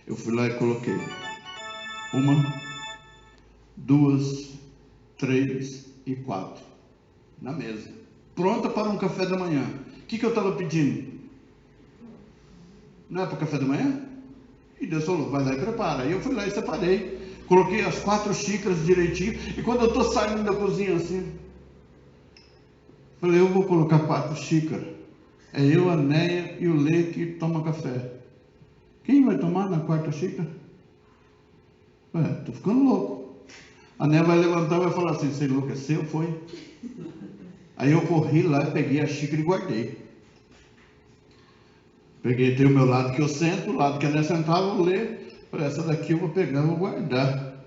Eu fui lá e coloquei 1, 2, 3 e 4 na mesa, pronta para um café da manhã. O que eu estava pedindo? Não é para o café da manhã? E Deus falou: vai lá e prepara. Aí eu fui lá e separei, coloquei as 4 xícaras direitinho, e quando eu estou saindo da cozinha assim, falei: eu vou colocar 4 xícaras. É eu, a Néia e o Lê que toma café. Quem vai tomar na 4ª xícara? Estou ficando louco. A Néia vai levantar e vai falar assim: você enlouqueceu, foi? Aí eu corri lá e peguei a xícara e guardei. Tem o meu lado que eu sento, o lado que a Néia sentava, eu Lê. Falei: essa daqui eu vou pegar, vou guardar.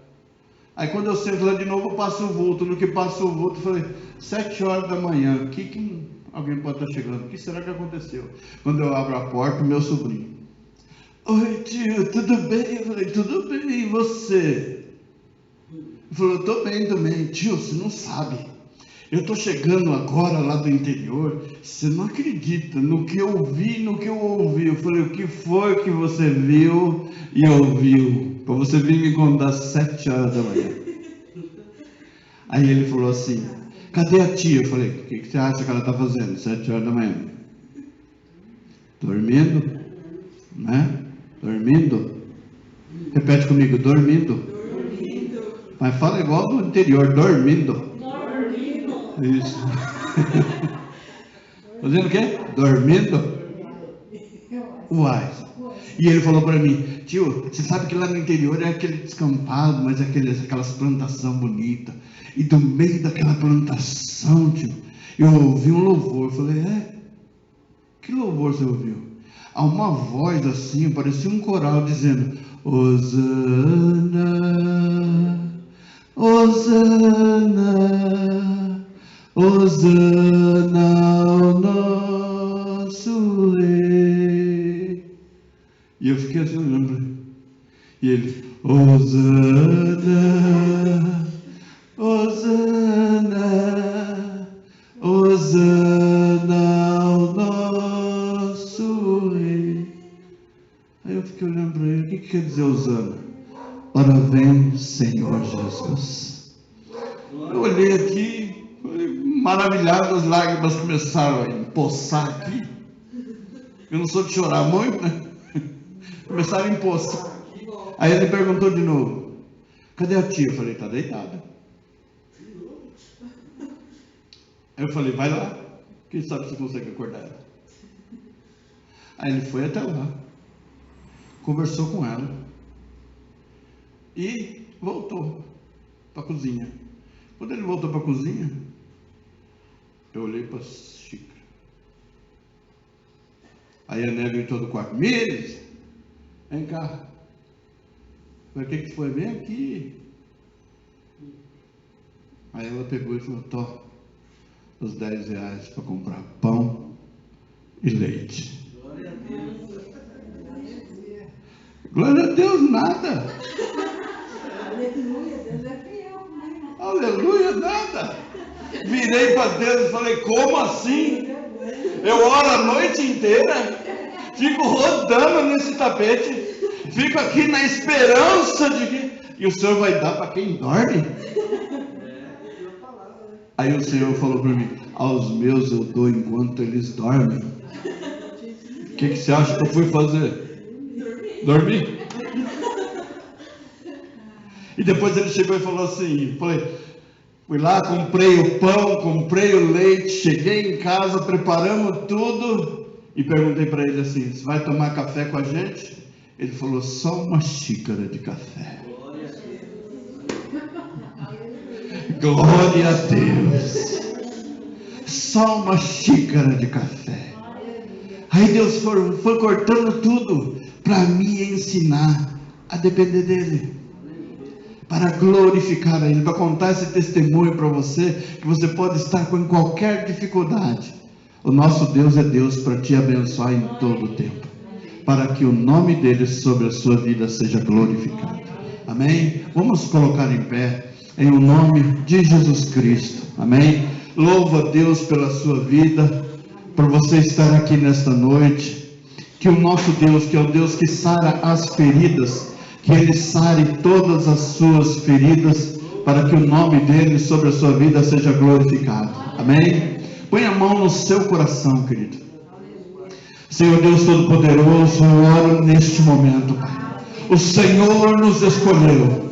Aí quando eu sento lá de novo, eu passo o vulto. No que passo o vulto, eu falei: 7h da manhã, alguém pode estar chegando, o que será que aconteceu? Quando eu abro a porta, o meu sobrinho: oi tio, tudo bem? Eu falei: tudo bem, e você? Ele falou: eu estou bem também. Tio, você não sabe, eu estou chegando agora lá do interior, você não acredita no que eu vi, no que eu ouvi. Eu falei: o que foi que você viu e ouviu, para você vir me contar às 7h da manhã? Aí ele falou assim: cadê a tia? Eu falei: o que você acha que ela está fazendo 7h da manhã? Dormindo, né? Dormindo. Repete comigo: dormindo. Mas fala igual do interior: dormindo. Isso. Fazendo o quê? Dormindo? Uai. E ele falou para mim: tio, você sabe que lá no interior é aquele descampado, mas aquelas plantações bonitas. E do meio daquela plantação, tio, eu ouvi um louvor. Eu falei: que louvor você ouviu? Há uma voz assim, parecia um coral dizendo: Hosana, Hosana, Hosana ao nosso Rei. E eu fiquei assim olhando. E ele: Hosana, Hosana, Hosana ao nosso Rei. Aí eu fiquei olhando para ele: o que quer dizer Hosana? Ora vem, Senhor Jesus. Eu olhei aqui, maravilhado, as lágrimas começaram a empoçar aqui. Eu não sou de chorar muito, né? Começaram a empoçar. Aí ele perguntou de novo: cadê a tia? Eu falei: está deitada. Aí eu falei: vai lá, quem sabe se consegue acordar ela. Aí ele foi até lá, conversou com ela e voltou para a cozinha. Quando ele voltou para a cozinha, eu olhei para a xícara. Aí a Nélio entrou do quarto: Mires, vem cá. Eu falei: o que foi? Vem aqui. Aí ela pegou e falou: tô, os R$10 para comprar pão e leite. Glória a Deus, nada. Aleluia, Deus é fiel. Aleluia, nada. Virei para Deus e falei: como assim? Eu oro a noite inteira, fico rodando nesse tapete, fico aqui na esperança de que... E o Senhor vai dar para quem dorme? Aí o Senhor falou para mim: aos meus eu dou enquanto eles dormem. O que você acha que eu fui fazer? Dormir. E depois ele chegou e falou assim, fui lá, comprei o pão, comprei o leite, cheguei em casa, preparamos tudo e perguntei para ele assim: você vai tomar café com a gente? Ele falou: só uma xícara de café. Glória a Deus. Só uma xícara de café. Aí Deus foi cortando tudo para me ensinar a depender dele, para glorificar a ele, para contar esse testemunho para você, que você pode estar com qualquer dificuldade. O nosso Deus é Deus para te abençoar em todo o tempo, para que o nome dele sobre a sua vida seja glorificado. Amém? Vamos colocar em pé, em o nome de Jesus Cristo. Amém? Louva a Deus pela sua vida, por você estar aqui nesta noite. Que o nosso Deus, que é o Deus que sara as feridas, que Ele sare todas as suas feridas, para que o nome dEle sobre a sua vida seja glorificado. Amém? Põe a mão no seu coração, querido. Senhor Deus Todo-Poderoso, eu oro neste momento, Pai. O Senhor nos escolheu.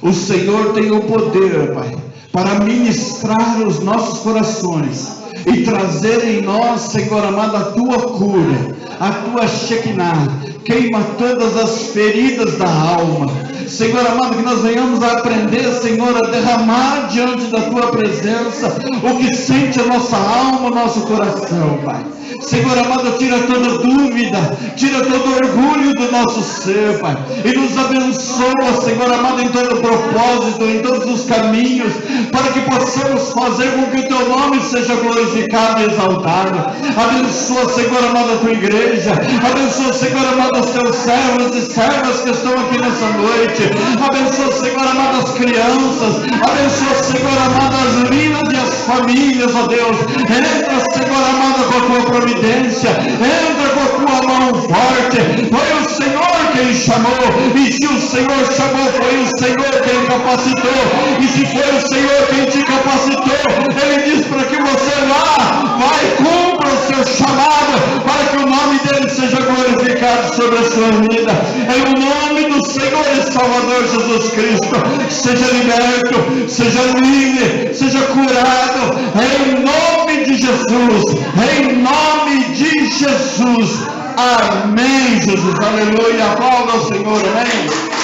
O Senhor tem o poder, Pai, para ministrar os nossos corações e trazer em nós, Senhor amado, a Tua cura, a Tua Shekinah. Queima todas as feridas da alma, Senhor amado, que nós venhamos a aprender, Senhor, a derramar diante da Tua presença o que sente a nossa alma, o nosso coração, Pai. Senhor amado, tira toda dúvida, tira todo orgulho do nosso ser, Pai, e nos abençoa, Senhor amado, em todo propósito, em todos os caminhos, para que possamos fazer com que o Teu nome seja glorificado e exaltado. Abençoa, Senhor amado, a Tua igreja, abençoa, Senhor amado, os Teus servos e servas que estão aqui nessa noite, abençoa, Senhor amado, as crianças, abençoa, Senhor amado, as lindas e as famílias, ó Deus. Entra, Senhor amado, com a Tua providência, entra com a Tua mão forte. Foi o Senhor quem chamou, e se o Senhor chamou, foi o Senhor quem capacitou, e se foi o Senhor quem te capacitou, Ele diz para que você lá vai, cumpra o seu chamado, para que o nome dEle seja glorificado sobre a sua vida, em o nome do do Senhor e Salvador Jesus Cristo. Seja liberto, seja livre, seja curado, em nome de Jesus, em nome de Jesus. Amém, Jesus, aleluia. Aplauda ao Senhor, amém.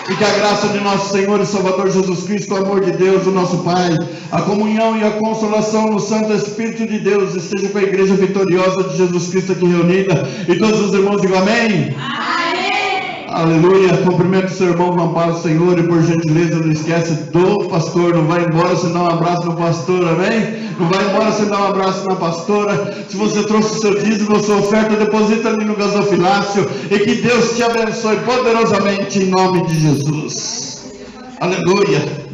E que a graça de nosso Senhor e Salvador Jesus Cristo, o amor de Deus, o nosso Pai, a comunhão e a consolação no Santo Espírito de Deus esteja com a igreja vitoriosa de Jesus Cristo aqui reunida. E todos os irmãos digam amém. Amém. Aleluia. Cumprimento o seu irmão com a paz do Senhor e por gentileza não esquece do pastor. Não vai embora sem dar um abraço no pastor, amém? Não vai embora sem dar um abraço na pastora. Se você trouxe o seu dízimo, a sua oferta, deposita ali no gasofilácio. E que Deus te abençoe poderosamente em nome de Jesus. Aleluia.